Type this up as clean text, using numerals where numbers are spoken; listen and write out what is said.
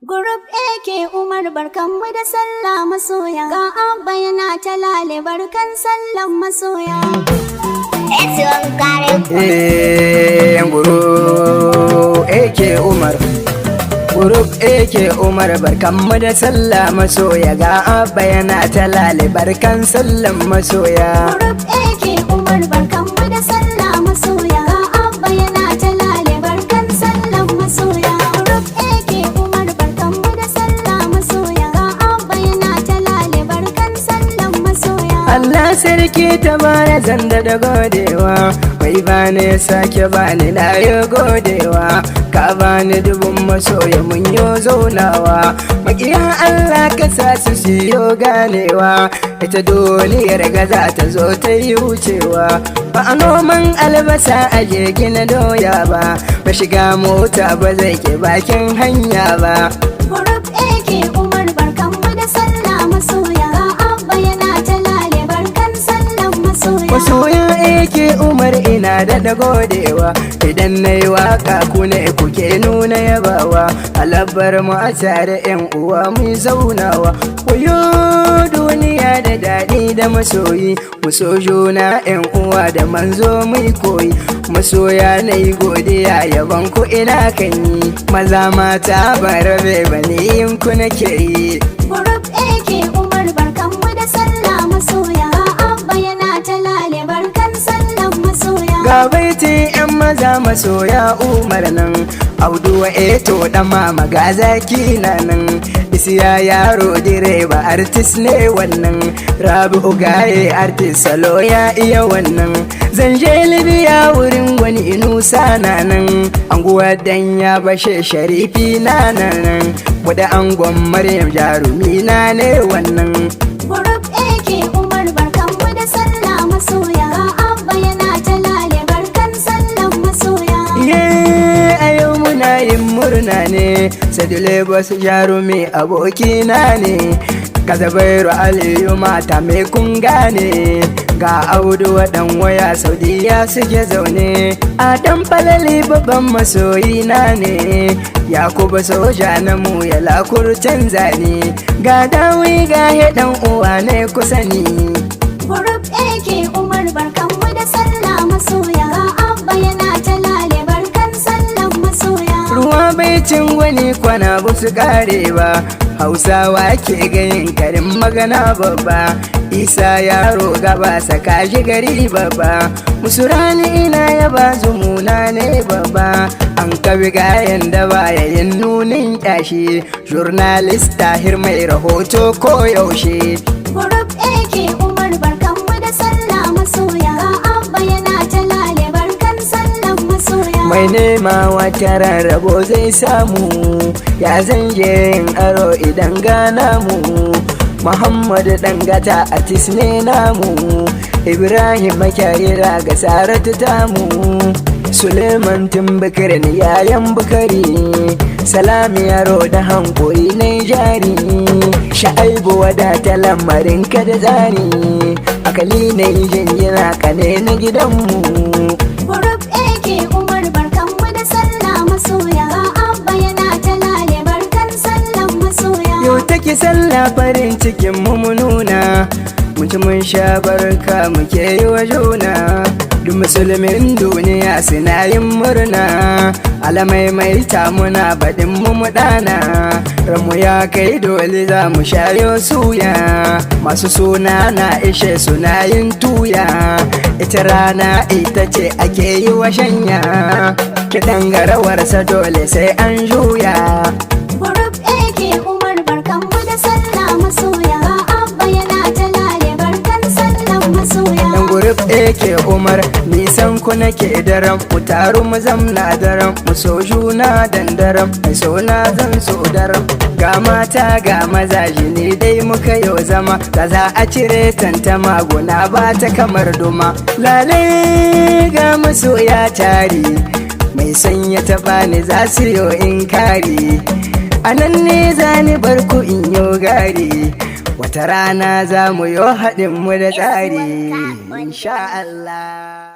Group AK Umar barkanmu da sallah masoya. Ga Abba yana ta lale barkan sallan masoya. Group AK Umar. Group AK Umar barkanmu da sallah masoya. Ga Abba yana ta lale barkan sallan masoya. Group AK Umar barkanmu da sallah masoya. Ga Abba yana ta lale barkan sallan masoya. Group AK Umar barkanmu da sallah masoya. Ga Abba yana ta lale barkan sallan masoya. Allah sarki ta baya zanda da godewa, bai bani sake bani na yi godewa, ka bani dubun masoya mun yo zaunawa, makiya Allah ka sa su siyo ganewa, ita duniyar gaza ta zo ta yi wucewa, ba a noman albasa a gina doya ba, ba shiga mota ba zai ke bakin hanya ba. Group AK Umar barkanmu da sallah masoya. Ga Abba yana ta lale barkan sallan masoya. Masoya AK Umar ina da godewa, idan na yi waka ku ne kuke nuna yabawa, alabar mu a tare yan uwa mu zaunawa, wayo duniya da daɗi da masoyi, mu so juna yan uwa da manzo mu koyi, masoya na yi godiya yaban ku ina kan yi, maza mata ba rabe ba ne yin ku nake yi. Group AK Umar barkanmu da sallah masoya. Ga Abba yana ta lale barkan sallan masoya. Ga baiti yan maza masoya Umar nan, Auduwa eto dan mama ga zaki na nan, Isiya yaro direba artist ne wannan, Rabi'u gaye artist salo ya iya wannan, zan je Libya wurin wani Inusa na nan, anguwa dan ya bashe Sharifi na nan, wada angon Maryam jarumi na ne wannan. Group AK Umar barkanmu da sallah masoya. Ga Abba yana ta lale barkan sallan masoya. A yau muna yin murna ne, Sadule basu jarumi abokina ne, Kazabairu Aliyu mata mai kun gane, ga Audu waɗan waya Saudiya suke zaune, Adam Falali babban masoyina ne, Yakubu soja na mu ya lakurcin zane, ga Dawi ga ɗan uwa ne kusa ni. Group AK Umar barkanmu da sallah masoya. Ga Abba yana ta lale barkan sallan masoya. Ruwa bai cin wani kwana ba su kare ba, Hausawa ke gayin karin magana babba, Isa yaro gaba saka shi gari babba, Musurani ina ya ba zumuna ne babba, an kabi gayan da baya yin nunin kyashi, Journalist Tahir mai rahoto ko yaushe. Group AK Umar barkanmu da sallah masoya. Ga Abba yana ta lale barkan sallan masoya. Mai nema wata rarrabo zai samu, ya zanje yin aro idan gana mu, Muhammadu Dangata artist ne namu, Ibrahim Makyarira ga Saratu tamu, Suleiman Timbikirin yayan Bukari, Salami yaro da hankuri na jari, Sha'aibu wadata lamarin ka da zari, Akali na jinjina kane na gidanmu. Group AK Umar barkanmu da sallah masoya. Ga Abba yana ta lale barkan sallan masoya. Yau take sallah farin cikin mu nuna, mutumin sha barka muke yi wa juna, duk musulmin duniya suna yin murna, alamai mai muna baɗin mu ɗana, ramu ya kai dole za mu shayo suya, masu suna na ishe suna yin tuya, ita rana ita ce ake yi wa shanya, kiɗan garawarsa dole sai an juya. Group AK Umar barkanmu da sallah masoya. Ga Abba yana ta lale barkan sallan masoya. Yan Group AK Umar nisan ku nake daren, mu taru mu zamna daren, mu so juna dandaram, mai sona zan so daren, ga mata ga mazaje ne dai muka yau zama, da za a cire tantama guna ba ta kamar duma, lalai ga masoya tari, mai sanya taɓa ni za su yo in kari, a nan ne za ni bar ku in yo gari, wata rana za mu yo haɗin mu da tsari, insha Allah.